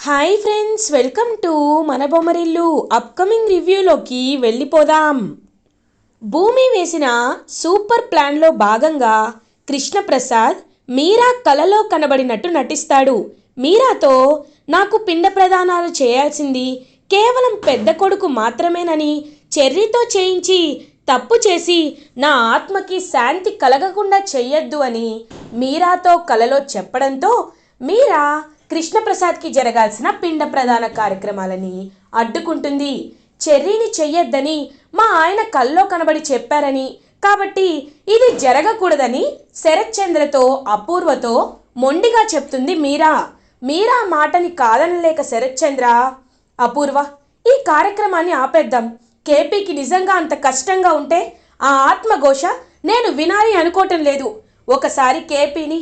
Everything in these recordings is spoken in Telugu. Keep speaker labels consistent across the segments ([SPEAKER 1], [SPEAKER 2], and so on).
[SPEAKER 1] హాయ్ ఫ్రెండ్స్, వెల్కమ్ టు మన బొమ్మరిల్లు. అప్కమింగ్ రివ్యూలోకి వెళ్ళిపోదాం. భూమి వేసిన సూపర్ ప్లాన్లో భాగంగా కృష్ణప్రసాద్ మీరా కలలో కనబడినట్టు నటిస్తాడు. మీరాతో నాకు పిండ ప్రదానాలు చేయాల్సింది కేవలం పెద్ద కొడుకు మాత్రమేనని చెర్రీతో చేయించి తప్పు చేసి నా ఆత్మకి శాంతి కలగకుండా చెయ్యొద్దు అని మీరాతో కలలో చెప్పడంతో మీరా కృష్ణప్రసాద్కి జరగాల్సిన పిండ ప్రదాన కార్యక్రమాలని అడ్డుకుంటుంది. చెర్రీని చెయ్యొద్దని మా ఆయన కల్లో కనబడి చెప్పారని, కాబట్టి ఇది జరగకూడదని శరత్ చంద్రతో అపూర్వతో మొండిగా చెప్తుంది మీరా. మీరా మాటని కాదనలేక శరత్ చంద్ర, అపూర్వ ఈ కార్యక్రమాన్ని ఆపేద్దాం. కేపీకి నిజంగా అంత కష్టంగా ఉంటే ఆ ఆత్మఘోష నేను వినాలి అనుకోవటం లేదు. ఒకసారి కేపీని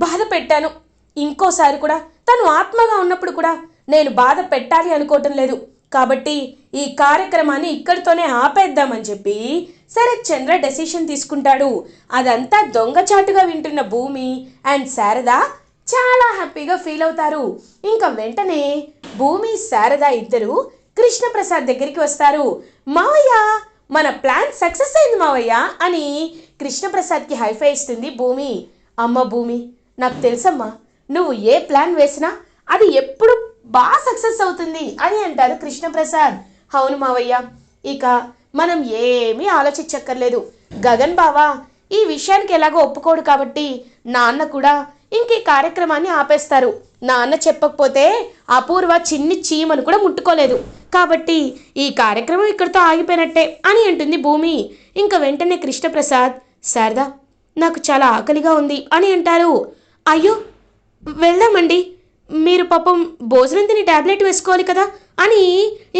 [SPEAKER 1] బాధ పెట్టాను, ఇంకోసారి కూడా తను ఆత్మగా ఉన్నప్పుడు కూడా నేను బాధ పెట్టాలి అనుకోవటం లేదు. కాబట్టి ఈ కార్యక్రమాన్ని ఇక్కడితోనే ఆపేద్దామని చెప్పి శరత్ చంద్ర డెసిషన్ తీసుకుంటాడు. అదంతా దొంగచాటుగా వింటున్న భూమి అండ్ శారద చాలా హ్యాపీగా ఫీల్ అవుతారు. ఇంకా వెంటనే భూమి శారద ఇద్దరు కృష్ణప్రసాద్ దగ్గరికి వస్తారు. మావయ్య, మన ప్లాన్ సక్సెస్ అయింది మావయ్య అని కృష్ణప్రసాద్కి హైఫై ఇస్తుంది భూమి. అమ్మ భూమి, నాకు తెలుసమ్మా, నువ్వు ఏ ప్లాన్ వేసినా అది ఎప్పుడు బాగా సక్సెస్ అవుతుంది అని అంటారు కృష్ణప్రసాద్. అవును మావయ్య, ఇక మనం ఏమీ ఆలోచించక్కర్లేదు. గగన్ బావా ఈ విషయానికి ఎలాగో ఒప్పుకోడు కాబట్టి నాన్న కూడా ఇంక ఈ కార్యక్రమాన్ని ఆపేస్తారు. నాన్న చెప్పకపోతే అపూర్వ చిన్ని చీమను కూడా ముట్టుకోలేదు. కాబట్టి ఈ కార్యక్రమం ఇక్కడితో ఆగిపోయినట్టే అని అంటుంది భూమి. ఇంకా వెంటనే కృష్ణప్రసాద్, శారదా నాకు చాలా ఆకలిగా ఉంది అని అంటారు. అయ్యో వెళ్దామండి, మీరు పాపం భోజనం తిని ట్యాబ్లెట్ వేసుకోవాలి కదా అని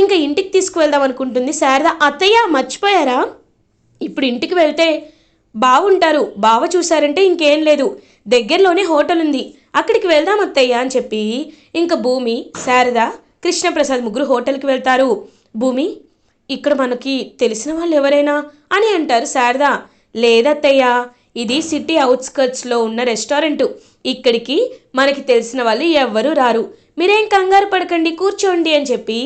[SPEAKER 1] ఇంకా ఇంటికి తీసుకువెళ్దాం అనుకుంటుంది శారద. అత్తయ్య మర్చిపోయారా, ఇప్పుడు ఇంటికి వెళ్తే బాగుంటారు, బావ చూసారంటే ఇంకేం లేదు, దగ్గరలోనే హోటల్ ఉంది, అక్కడికి వెళ్దాం అత్తయ్య అని చెప్పి ఇంకా భూమి శారద కృష్ణప్రసాద్ ముగ్గురు హోటల్కి వెళ్తారు. భూమి, ఇక్కడ మనకి తెలిసిన వాళ్ళు ఎవరైనా అని అంటారు శారద. లేదత్తయ్య, ఇది సిటీ అవుట్స్కర్ట్స్లో ఉన్న రెస్టారెంటు, ఇక్కడికి మనకి తెలిసిన వాళ్ళు ఎవ్వరూ రారు, మీరేం కంగారు పడకండి, కూర్చోండి అని చెప్పి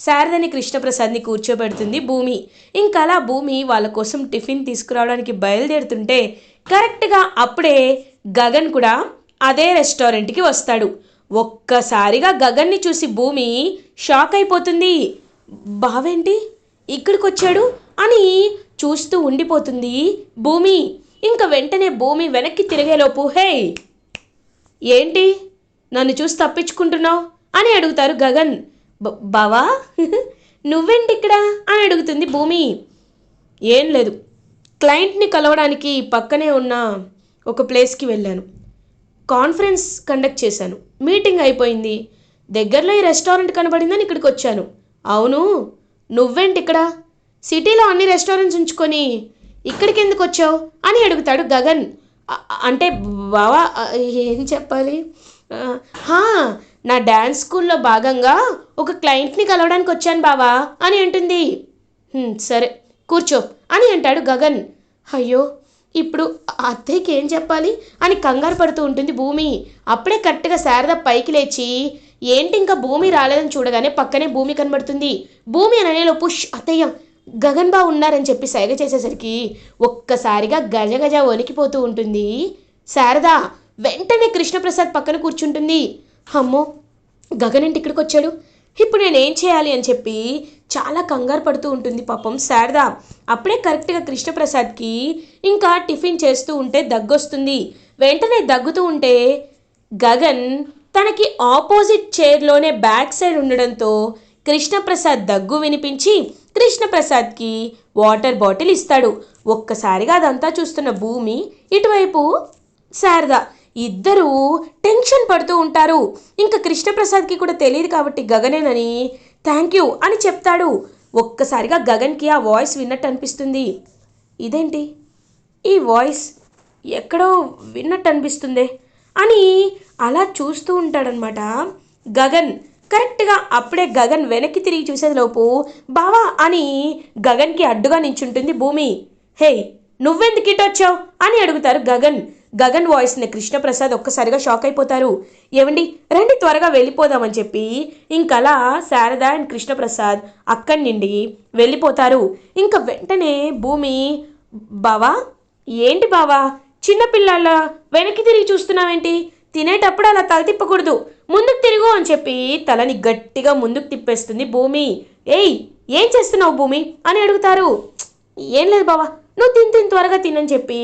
[SPEAKER 1] శారదని కృష్ణప్రసాద్ని కూర్చోబెడుతుంది భూమి. ఇంకా అలా భూమి వాళ్ళ కోసం టిఫిన్ తీసుకురావడానికి బయలుదేరుతుంటే కరెక్ట్గా అప్పుడే గగన్ కూడా అదే రెస్టారెంట్కి వస్తాడు. ఒక్కసారిగా గగన్ని చూసి భూమి షాక్ అయిపోతుంది. బావేంటి ఇక్కడికి వచ్చాడు అని చూస్తూ ఉండిపోతుంది భూమి. ఇంకా వెంటనే భూమి వెనక్కి తిరిగేలోపు, హే ఏంటి నన్ను చూసి తప్పించుకుంటున్నావు అని అడుగుతారు గగన్. బావా నువ్వేంటి ఇక్కడ అని అడుగుతుంది భూమి. ఏం లేదు, క్లయింట్ని కలవడానికి పక్కనే ఉన్న ఒక ప్లేస్కి వెళ్ళాను, కాన్ఫరెన్స్ కండక్ట్ చేశాను, మీటింగ్ అయిపోయింది, దగ్గరలో ఈ రెస్టారెంట్ కనబడిందని ఇక్కడికి వచ్చాను. అవును, నువ్వేంటి ఇక్కడ, సిటీలో అన్ని రెస్టారెంట్స్ ఉంచుకొని ఇక్కడికి ఎందుకు వచ్చావు అని అడుగుతాడు గగన్. అంటే బావా ఏం చెప్పాలి, నా డ్యాన్స్ స్కూల్లో భాగంగా ఒక క్లయింట్ని కలవడానికి వచ్చాను బావా అని అంటుంది. సరే కూర్చో అని అంటాడు గగన్. అయ్యో ఇప్పుడు అత్తయ్యకి ఏం చెప్పాలి అని కంగారు పడుతూ ఉంటుంది భూమి. అప్పుడే కరెక్ట్గా శారద పైకి లేచి ఏంటి ఇంకా భూమి రాలేదని చూడగానే పక్కనే భూమి కనబడుతుంది. భూమి అననేలో పుష్ అత్తయ్య గగన్ బావ ఉన్నారని చెప్పి సైగ చేసేసరికి ఒక్కసారిగా గజ గజ వణికిపోతూ ఉంటుంది శారద. వెంటనే కృష్ణప్రసాద్ పక్కన కూర్చుంటుంది. అమ్మో గగన్ ఇంటి ఇక్కడికి వచ్చాడు, ఇప్పుడు నేనేం చేయాలి అని చెప్పి చాలా కంగారు పడుతూ ఉంటుంది పాపం శారద. అప్పుడే కరెక్ట్గా కృష్ణప్రసాద్కి ఇంకా టిఫిన్ చేస్తూ ఉంటే దగ్గొస్తుంది. వెంటనే దగ్గుతూ ఉంటే గగన్ తనకి ఆపోజిట్ చైర్లోనే బ్యాక్ సైడ్ ఉండడంతో కృష్ణప్రసాద్ దగ్గు వినిపించి కృష్ణప్రసాద్కి వాటర్ బాటిల్ ఇస్తాడు. ఒక్కసారిగా అదంతా చూస్తున్న భూమి ఇటువైపు శారద ఇద్దరూ టెన్షన్ పడుతూ ఉంటారు. ఇంకా కృష్ణప్రసాద్కి కూడా తెలియదు కాబట్టి గగనేనని థ్యాంక్ యూ అని చెప్తాడు. ఒక్కసారిగా గగన్కి ఆ వాయిస్ విన్నట్టు అనిపిస్తుంది. ఇదేంటి ఈ వాయిస్ ఎక్కడో విన్నట్టు అనిపిస్తుందే అని అలా చూస్తూ ఉంటాడనమాట గగన్. కరెక్ట్గా అప్పుడే గగన్ వెనక్కి తిరిగి చూసేలోపు బావా అని గగన్కి అడ్డుగా నించుంటుంది భూమి. హే నువ్వెందుకు ఇటు వచ్చావు అని అడుగుతారు గగన్. గగన్ వాయిస్ని కృష్ణప్రసాద్ ఒక్కసారిగా షాక్ అయిపోతారు. ఏమండి, రండి త్వరగా వెళ్ళిపోదామని చెప్పి ఇంకలా శారద అండ్ కృష్ణప్రసాద్ అక్కడి నుండి వెళ్ళిపోతారు. ఇంకా వెంటనే భూమి, బావా, ఏంటి బావా చిన్నపిల్లాళ్ళ వెనక్కి తిరిగి చూస్తున్నావేంటి? తినేటప్పుడు అలా తల తిప్పకూడదు, ముందుకు తిరుగు అని చెప్పి తలని గట్టిగా ముందుకు తిప్పేస్తుంది భూమి. ఏయ్, ఏం చేస్తున్నావు భూమి అని అడుగుతారు. ఏం లేదు బావా, నువ్వు తిని త్వరగా తినని చెప్పి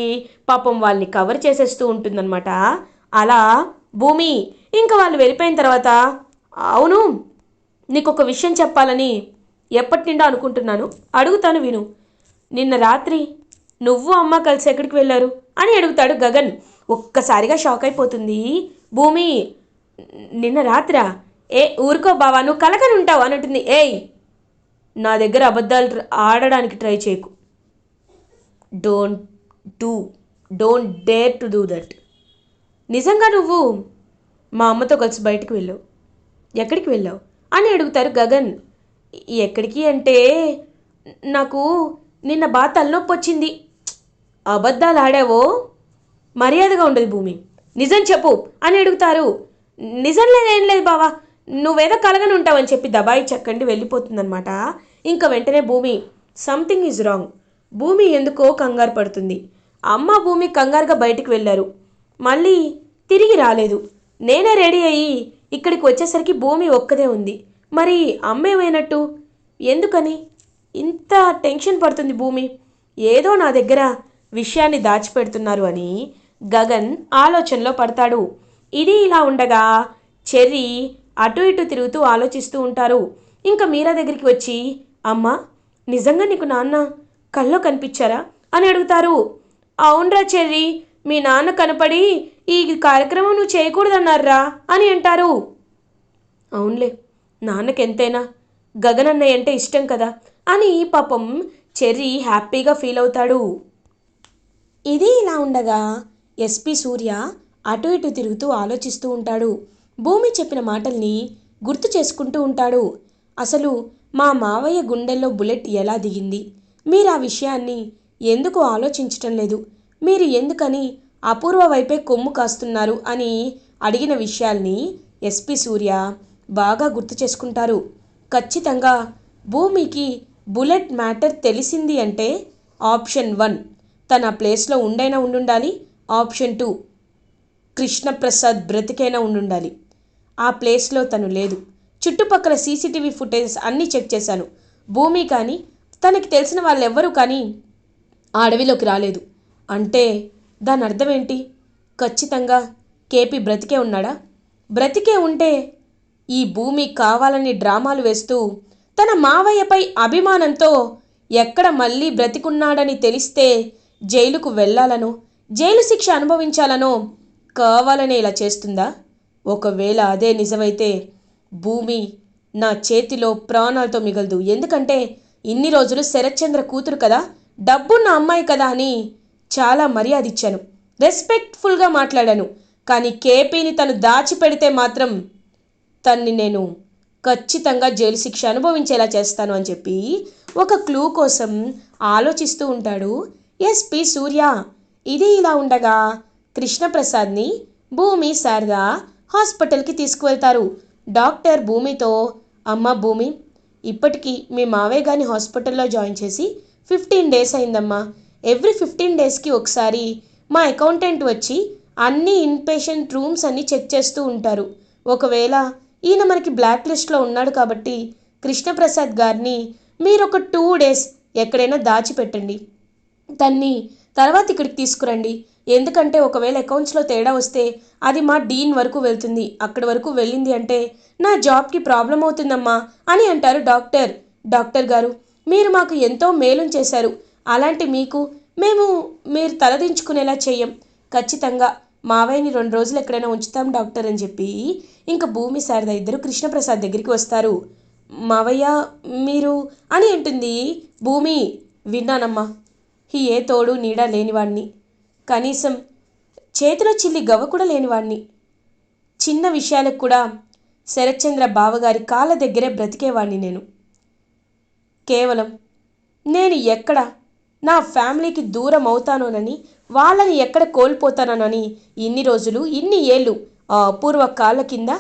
[SPEAKER 1] పాపం వాళ్ళని కవర్ చేసేస్తూ ఉంటుందన్నమాట. అలా భూమి ఇంకా వాళ్ళు వెళ్ళిపోయిన తర్వాత, అవును, నీకు ఒక విషయం చెప్పాలని ఎప్పటి నిండో అనుకుంటున్నాను, అడుగుతాను విను. నిన్న రాత్రి నువ్వు అమ్మ కలిసి ఎక్కడికి వెళ్ళారు అని అడుగుతాడు గగన్. ఒక్కసారిగా షాక్ అయిపోతుంది భూమి. నిన్న రాత్రా? ఊరుకో బావా, నువ్వు కలకని ఉంటావు అని అంటుంది. ఏయ్, నా దగ్గర అబద్ధాలు ఆడడానికి ట్రై చేయకు. Don't do don't dare to do that. నిజంగా నువ్వు మా అమ్మతో కలిసి బయటికి వెళ్ళావు, ఎక్కడికి వెళ్ళావు అని అడుగుతారు గగన్. ఎక్కడికి అంటే, నాకు నిన్న బాగా తలనొప్పి వచ్చింది. అబద్ధాలు ఆడావో మర్యాదగా ఉండదు భూమి, నిజం చెప్పు అని అడుగుతారు. నిజం లేదేం లేదు బావా, నువ్వేదో కలగని ఉంటావని చెప్పి దబాయి చెక్కండి వెళ్ళిపోతుందనమాట. ఇంకా వెంటనే భూమి, సంథింగ్ ఈజ్ రాంగ్. భూమి ఎందుకో కంగారు పడుతుంది. అమ్మ భూమి కంగారుగా బయటికి వెళ్ళారు, మళ్ళీ తిరిగి రాలేదు. నేనే రెడీ అయ్యి ఇక్కడికి వచ్చేసరికి భూమి ఒక్కదే ఉంది. మరి అమ్మ ఏమైనట్టు? ఎందుకని ఇంత టెన్షన్ పడుతుంది భూమి? ఏదో నా దగ్గర విషయాన్ని దాచిపెడుతున్నారు అని గగన్ ఆలోచనలో పడతాడు. ఇది ఇలా ఉండగా చెర్రీ అటు ఇటు తిరుగుతూ ఆలోచిస్తూ ఉంటారు. ఇంకా మీరా దగ్గరికి వచ్చి, అమ్మ, నిజంగా నీకు నాన్న కల్లో కనిపించారా అని అడుగుతారు. అవునరా చెర్రీ, మీ నాన్న కనపడి ఈ కార్యక్రమం నువ్వు చేయకూడదన్నారా అని అంటారు. అవునులే, నాన్నకెంతైనా గగన్ అన్నయ్య అంటే ఇష్టం కదా అని పాపం చెర్రీ హ్యాపీగా ఫీల్ అవుతాడు. ఇది ఇలా ఉండగా ఎస్పీ సూర్య అటు ఇటు తిరుగుతూ ఆలోచిస్తూ ఉంటాడు. భూమి చెప్పిన మాటల్ని గుర్తు చేసుకుంటూ ఉంటాడు. అసలు మా మావయ్య గుండెల్లో బుల్లెట్ ఎలా దిగింది? మీరు ఆ విషయాన్ని ఎందుకు ఆలోచించటం లేదు? మీరు ఎందుకని అపూర్వ వైపే కొమ్ము కాస్తున్నారు అని అడిగిన విషయాల్ని ఎస్పీ సూర్య బాగా గుర్తు చేసుకుంటారు. ఖచ్చితంగా భూమికి బుల్లెట్ మ్యాటర్ తెలిసింది అంటే ఆప్షన్ 1 తన ప్లేస్లో ఉండైనా ఉండుండాలి, ఆప్షన్ 2 కృష్ణప్రసాద్ బ్రతికైనా ఉండుండాలి. ఆ ప్లేస్లో తను లేదు. చుట్టుపక్కల సీసీటీవీ ఫుటేజెస్ అన్నీ చెక్ చేశాను. భూమి కానీ తనకి తెలిసిన వాళ్ళెవ్వరూ కానీ ఆ అడవిలోకి రాలేదు. అంటే దాని అర్థం ఏంటి? ఖచ్చితంగా కేపీ బ్రతికే ఉన్నాడా? బ్రతికే ఉంటే ఈ భూమి కావాలని డ్రామాలు వేస్తూ తన మావయ్యపై అభిమానంతో ఎక్కడ మళ్ళీ బ్రతికున్నాడని తెలిస్తే జైలుకు వెళ్ళాలనో, జైలు శిక్ష అనుభవించాలనో కావాలనే ఇలా చేస్తుందా? ఒకవేళ అదే నిజమైతే భూమి నా చేతిలో ప్రాణాలతో మిగలదు. ఎందుకంటే ఇన్ని రోజులు శరత్చంద్ర కూతురు కదా, డబ్బున్న అమ్మాయి కదా అని చాలా మర్యాద ఇచ్చాను, రెస్పెక్ట్ఫుల్గా మాట్లాడాను. కానీ కేపీని తను దాచిపెడితే మాత్రం తన్ని నేను ఖచ్చితంగా జైలు శిక్ష అనుభవించేలా చేస్తాను అని చెప్పి ఒక క్లూ కోసం ఆలోచిస్తూ ఉంటాడు ఎస్పీ సూర్య. ఇది ఇలా ఉండగా కృష్ణప్రసాద్ని భూమి శారద హాస్పిటల్కి తీసుకువెళ్తారు. డాక్టర్ భూమితో, అమ్మ భూమి, ఇప్పటికీ మీ మావయ్య గారిని హాస్పిటల్లో జాయిన్ చేసి 15 డేస్ అయిందమ్మా. ఎవ్రీ 15 డేస్కి ఒకసారి మా అకౌంటెంట్ వచ్చి అన్ని ఇన్పేషెంట్ రూమ్స్ అన్నీ చెక్ చేస్తూ ఉంటారు. ఒకవేళ ఈయన మనకి బ్లాక్ లిస్ట్లో ఉన్నాడు కాబట్టి కృష్ణప్రసాద్ గారిని మీరు ఒక 2 డేస్ ఎక్కడైనా దాచిపెట్టండి, తన్ని తర్వాత ఇక్కడికి తీసుకురండి. ఎందుకంటే ఒకవేళ అకౌంట్స్లో తేడా వస్తే అది మా డీన్ వరకు వెళ్తుంది, అక్కడి వరకు వెళ్ళింది అంటే నా జాబ్కి ప్రాబ్లం అవుతుందమ్మా అని అంటారు డాక్టర్. డాక్టర్ గారు, మీరు మాకు ఎంతో మేలు చేశారు. అలాంటి మీకు మేము మీరు తలదించుకునేలా చెయ్యం. ఖచ్చితంగా మావయ్యని 2 రోజులు ఎక్కడైనా ఉంచుతాం డాక్టర్ అని చెప్పి ఇంకా భూమి శారద ఇద్దరు కృష్ణప్రసాద్ దగ్గరికి వస్తారు. మావయ్య మీరు అని అంటుంది భూమి. విన్నానమ్మా, ఏ తోడు నీడ లేనివాణ్ణి, కనీసం చేతిలో చిల్లి గవ్వ కూడా లేనివాణ్ణి, చిన్న విషయాలకు కూడా శరత్చంద్ర బావగారి కాళ్ళ దగ్గరే బ్రతికేవాణ్ణి నేను. కేవలం నేను ఎక్కడ నా ఫ్యామిలీకి దూరం అవుతానోనని వాళ్ళని ఎక్కడ కోల్పోతానని ఇన్ని రోజులు ఇన్ని ఏళ్ళు ఆ అపూర్వ కాళ్ళ కింద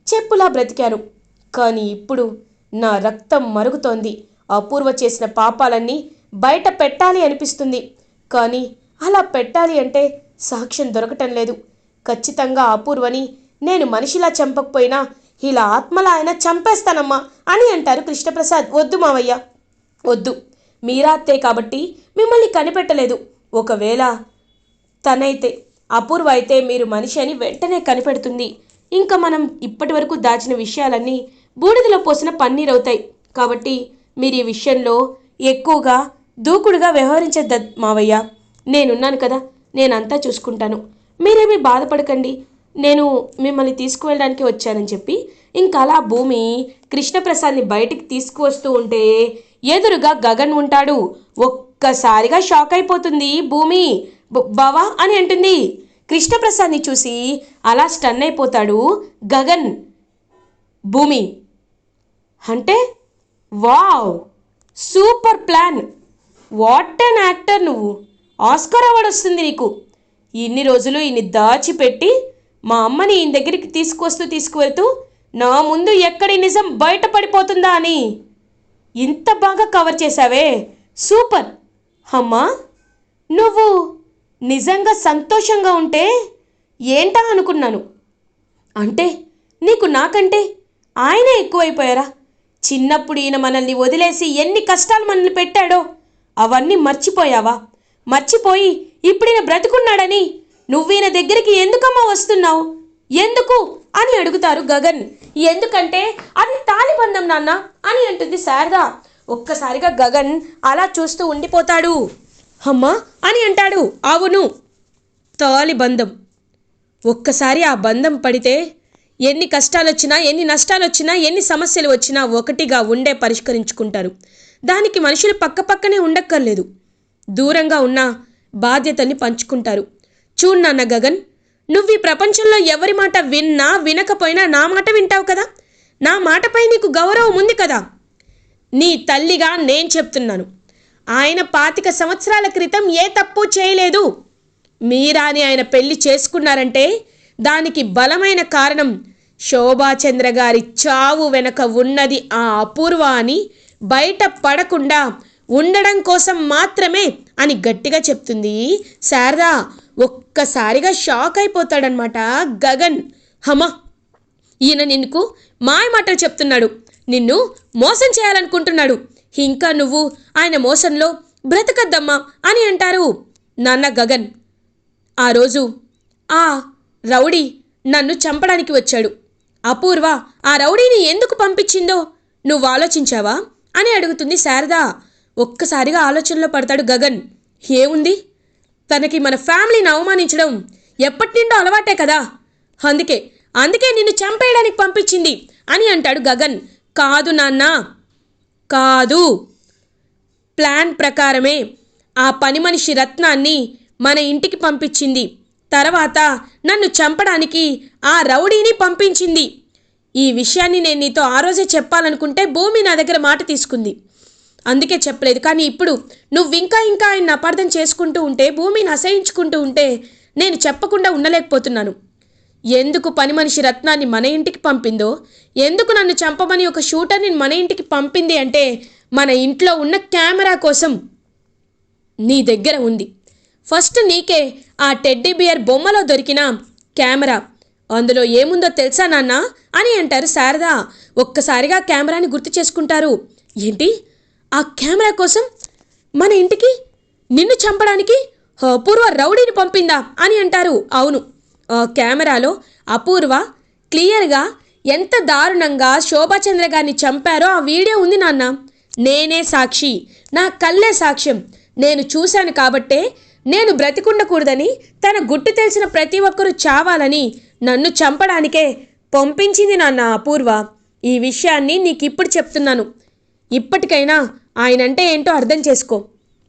[SPEAKER 1] చెప్పులా బ్రతికాను. కానీ ఇప్పుడు నా రక్తం మరుగుతోంది. అపూర్వ చేసిన పాపాలన్నీ బయట పెట్టాలి అనిపిస్తుంది. కానీ అలా పెట్టాలి అంటే సాక్ష్యం దొరకటం లేదు. ఖచ్చితంగా అపూర్వని నేను మనిషిలా చంపకపోయినా ఇలా ఆత్మలా అయినా చంపేస్తానమ్మా అని అంటారు కృష్ణప్రసాద్. వద్దు మావయ్య, వద్దు. మీరా అత్తే కాబట్టి మిమ్మల్ని కనిపెట్టలేదు. ఒకవేళ తనైతే అపూర్వ అయితే మీరు మనిషి అని వెంటనే కనిపెడుతుంది. ఇంకా మనం ఇప్పటి వరకు దాచిన విషయాలన్నీ బూడిదలో పోసిన పన్నీరవుతాయి. కాబట్టి మీరు ఈ విషయంలో ఎక్కువగా దూకుడుగా వ్యవహరించద్దు మావయ్య. నేనున్నాను కదా, నేనంతా చూసుకుంటాను. మీరేమీ బాధపడకండి, నేను మిమ్మల్ని తీసుకువెళ్ళడానికి వచ్చానని చెప్పి ఇంకా అలా భూమి కృష్ణప్రసాద్ని బయటికి తీసుకువస్తూ ఉంటే ఎదురుగా గగన్ ఉంటాడు. ఒక్కసారిగా షాక్ అయిపోతుంది భూమి. బావా అని అంటుంది. కృష్ణప్రసాద్ని చూసి అలా స్టన్ అయిపోతాడు గగన్. భూమి అంటే wow, super plan, what an actor నువ్వు, ఆస్కార్ అవార్డు వస్తుంది నీకు. ఇన్ని రోజులు ఇన్ని దాచిపెట్టి మా అమ్మని ఈయన దగ్గరికి తీసుకువెళ్తూ నా ముందు ఎక్కడి నిజం బయటపడిపోతుందా అని ఇంత బాగా కవర్ చేశావే, సూపర్. అమ్మా, నువ్వు నిజంగా సంతోషంగా ఉంటే ఏంటా అనుకున్నాను. అంటే నీకు నాకంటే ఆయనే ఎక్కువైపోయారా? చిన్నప్పుడు ఈయన మనల్ని వదిలేసి ఎన్ని కష్టాలు మనల్ని పెట్టాడో అవన్నీ మర్చిపోయావా? మర్చిపోయి ఇప్పుడు ఈయన బ్రతుకున్నాడని నువ్వు ఈయన దగ్గరికి ఎందుకమ్మా వస్తున్నావు, ఎందుకు అని అడుగుతారు గగన్. ఎందుకంటే అది తాళిబంధం నాన్న అని అంటుంది శారద. ఒక్కసారిగా గగన్ అలా చూస్తూ ఉండిపోతాడు. అమ్మా అని అంటాడు. అవును, తాళిబంధం. ఒక్కసారి ఆ బంధం పడితే ఎన్ని కష్టాలు వచ్చినా, ఎన్ని నష్టాలు వచ్చినా, ఎన్ని సమస్యలు వచ్చినా ఒకటిగా ఉండే పరిష్కరించుకుంటారు. దానికి మనుషులు పక్కపక్కనే ఉండక్కర్లేదు, దూరంగా ఉన్న బాధ్యతల్ని పంచుకుంటారు. చూడు నాన్న గగన్, నువ్వు ఈ ప్రపంచంలో ఎవరి మాట విన్నా వినకపోయినా నా మాట వింటావు కదా. నా మాటపై నీకు గౌరవం ఉంది కదా. నీ తల్లిగా నేను చెప్తున్నాను, ఆయన 25 సంవత్సరాల క్రితం ఏ తప్పు చేయలేదు. మీరాని ఆయన పెళ్లి చేసుకున్నారంటే దానికి బలమైన కారణం శోభాచంద్ర గారి చావు వెనక ఉన్నది ఆ అపూర్వ అని బయట పడకుండా ఉండడం కోసం మాత్రమే అని గట్టిగా చెప్తుంది శారద. ఒక్కసారిగా షాక్ అయిపోతాడనమాట గగన్. హమా, ఈయన నిన్నుకు మాయ మాటలు చెప్తున్నాడు, నిన్ను మోసం చేయాలనుకుంటున్నాడు. ఇంకా నువ్వు ఆయన మోసంలో బ్రతకద్దమ్మా అని అంటారు నాన్న గగన్. ఆ రోజు ఆ రౌడీ నన్ను చంపడానికి వచ్చాడు. అపూర్వ ఆ రౌడీని ఎందుకు పంపించిందో నువ్వు ఆలోచించావా అని అడుగుతుంది శారద. ఒక్కసారిగా ఆలోచనలో పడతాడు గగన్. ఏముంది, తనకి మన ఫ్యామిలీని అవమానించడం ఎప్పటి నుండో అలవాటే కదా, అందుకే నిన్ను చంపేయడానికి పంపించింది అని అంటాడు గగన్. కాదు నాన్న, కాదు, ప్లాన్ ప్రకారమే ఆ పని మనిషి రత్నాన్ని మన ఇంటికి పంపించింది. తర్వాత నన్ను చంపడానికి ఆ రౌడీని పంపించింది. ఈ విషయాన్ని నేను నీతో ఆ రోజే చెప్పాలనుకుంటే భూమి నా దగ్గర మాట తీసుకుంది, అందుకే చెప్పలేదు. కానీ ఇప్పుడు నువ్వు ఇంకా ఆయన అపార్థం చేసుకుంటూ ఉంటే, భూమిని అసహించుకుంటూ ఉంటే నేను చెప్పకుండా ఉండలేకపోతున్నాను. ఎందుకు పని మనిషి రత్నాన్ని మన ఇంటికి పంపిందో, ఎందుకు నన్ను చంపమని ఒక షూటర్ని మన ఇంటికి పంపింది అంటే మన ఇంట్లో ఉన్న కెమెరా కోసం నీ దగ్గర ఉంది. ఫస్ట్ నీకే ఆ టెడ్డీ బియర్ బొమ్మలో దొరికిన కెమెరా, అందులో ఏముందో తెలుసా నాన్న అని అంటారు శారద. ఒక్కసారిగా కెమెరాని గుర్తు చేసుకుంటారు. ఏంటి, ఆ కెమెరా కోసం మన ఇంటికి నిన్ను చంపడానికి అపూర్వ రౌడీని పంపిందా అని అంటారు. అవును, ఆ కెమెరాలో అపూర్వ క్లియర్గా ఎంత దారుణంగా శోభాచంద్ర గారిని చంపారో ఆ వీడియో ఉంది నాన్న. నేనే సాక్షి, నా కళ్ళే సాక్ష్యం. నేను చూశాను కాబట్టే నేను బ్రతికుండకూడదని, తన గుట్టు తెలిసిన ప్రతి ఒక్కరూ చావాలని నన్ను చంపడానికే పంపించింది నాన్న అపూర్వ. ఈ విషయాన్ని నీకు ఇప్పుడు చెప్తున్నాను. ఇప్పటికైనా ఆయనంటే ఏంటో అర్థం చేసుకో.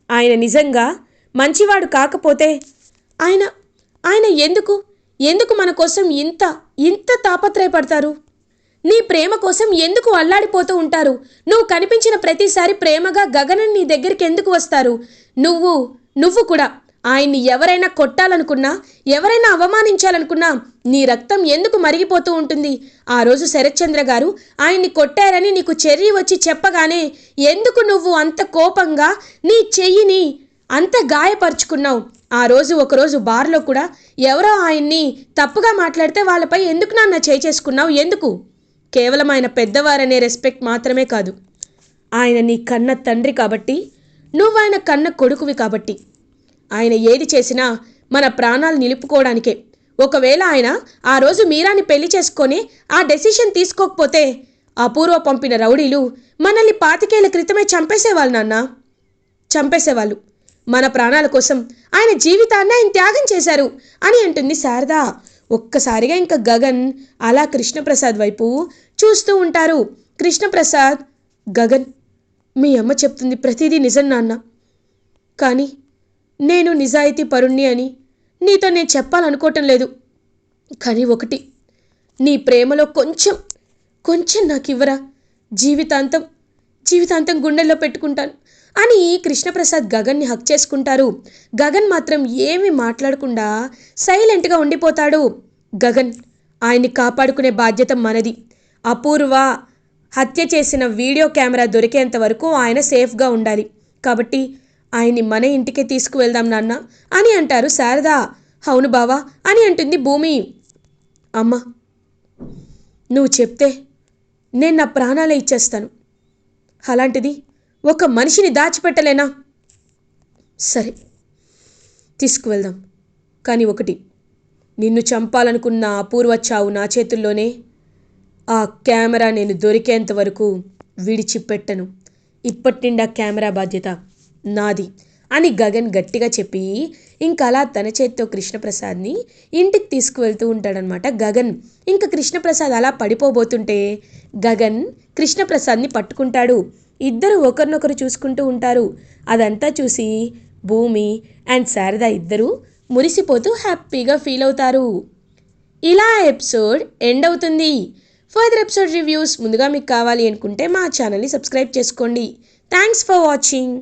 [SPEAKER 1] ఆయన నిజంగా మంచివాడు కాకపోతే ఆయన ఎందుకు మన కోసం ఇంత తాపత్రయపడతారు? నీ ప్రేమ కోసం ఎందుకు అల్లాడిపోతూ ఉంటారు? నువ్వు కనిపించిన ప్రతిసారి ప్రేమగా గగనం నీ దగ్గరికి ఎందుకు వస్తారు? నువ్వు కూడా ఆయన్ని ఎవరైనా కొట్టాలనుకున్నా, ఎవరైనా అవమానించాలనుకున్నా నీ రక్తం ఎందుకు మరిగిపోతూ ఉంటుంది? ఆ రోజు శరత్చంద్ర గారు ఆయన్ని కొట్టారని నీకు చెర్రి వచ్చి చెప్పగానే ఎందుకు నువ్వు అంత కోపంగా నీ చెయ్యిని అంత గాయపరుచుకున్నావు? ఆ రోజు ఒకరోజు బార్లో కూడా ఎవరో ఆయన్ని తప్పుగా మాట్లాడితే వాళ్ళపై ఎందుకు నాన్న చేయి చేసుకున్నావు? ఎందుకు? కేవలం ఆయన పెద్దవారనే రెస్పెక్ట్ మాత్రమే కాదు, ఆయన నీ కన్న తండ్రి కాబట్టి, నువ్వు ఆయన కన్న కొడుకువి కాబట్టి. ఆయన ఏది చేసినా మన ప్రాణాలు నిలుపుకోవడానికే. ఒకవేళ ఆయన ఆ రోజు మీరాని పెళ్లి చేసుకొని ఆ డెసిషన్ తీసుకోకపోతే అపూర్వ పంపిన రౌడీలు మనల్ని 25 ఏళ్ల క్రితమే చంపేసేవాళ్ళు నాన్న, చంపేసేవాళ్ళు. మన ప్రాణాల కోసం ఆయన జీవితాన్ని ఆయన త్యాగం చేశారు అని అంటుంది శారద. ఒక్కసారిగా ఇంకా గగన్ అలా కృష్ణప్రసాద్ వైపు చూస్తూ ఉంటారు. కృష్ణప్రసాద్, గగన్, మీ అమ్మ చెప్తుంది ప్రతిదీ నిజం నాన్న, కానీ నేను నిజాయితీ పరుణ్ణి అని నీతో నేను చెప్పాలనుకోవటం లేదు. కానీ ఒకటి, నీ ప్రేమలో కొంచెం నాకు ఇవ్వరా? జీవితాంతం గుండెల్లో పెట్టుకుంటాను అని కృష్ణప్రసాద్ గగన్ని హక్ చేసుకుంటారు. గగన్ మాత్రం ఏమీ మాట్లాడకుండా సైలెంట్గా ఉండిపోతాడు. గగన్, ఆయన్ని కాపాడుకునే బాధ్యత మనది. అపూర్వ హత్య చేసిన వీడియో కెమెరా దొరికేంత వరకు ఆయన సేఫ్గా ఉండాలి. కాబట్టి ఆయన్ని మన ఇంటికే తీసుకువెళ్దాం నాన్న అని అంటారు శారద. అవును బావా అని అంటుంది భూమి. అమ్మ, నువ్వు చెప్తే నేను నా ప్రాణాలే ఇచ్చేస్తాను. అలాంటిది ఒక మనిషిని దాచిపెట్టలేనా? సరే, తీసుకువెళ్దాం. కానీ ఒకటి, నిన్ను చంపాలనుకున్న అపూర్వ చావు నా చేతుల్లోనే. ఆ కెమెరా నేను దొరికేంత వరకు విడిచిపెట్టను. ఇప్పటి నుండి ఆ కెమెరా బాధ్యత నాది అని గగన్ గట్టిగా చెప్పి ఇంకా అలా తన చేత్తో కృష్ణప్రసాద్ని ఇంటికి తీసుకువెళ్తూ ఉంటాడనమాట గగన్. ఇంకా కృష్ణప్రసాద్ అలా పడిపోబోతుంటే గగన్ కృష్ణప్రసాద్ని పట్టుకుంటాడు. ఇద్దరు ఒకరినొకరు చూసుకుంటూ ఉంటారు. అదంతా చూసి భూమి అండ్ శారద ఇద్దరు మురిసిపోతూ హ్యాపీగా ఫీల్ అవుతారు. ఇలా ఎపిసోడ్ ఎండ్ అవుతుంది. ఫర్దర్ ఎపిసోడ్ రివ్యూస్ ముందుగా మీకు కావాలి అనుకుంటే మా ఛానల్ని సబ్స్క్రైబ్ చేసుకోండి. Thanks for watching.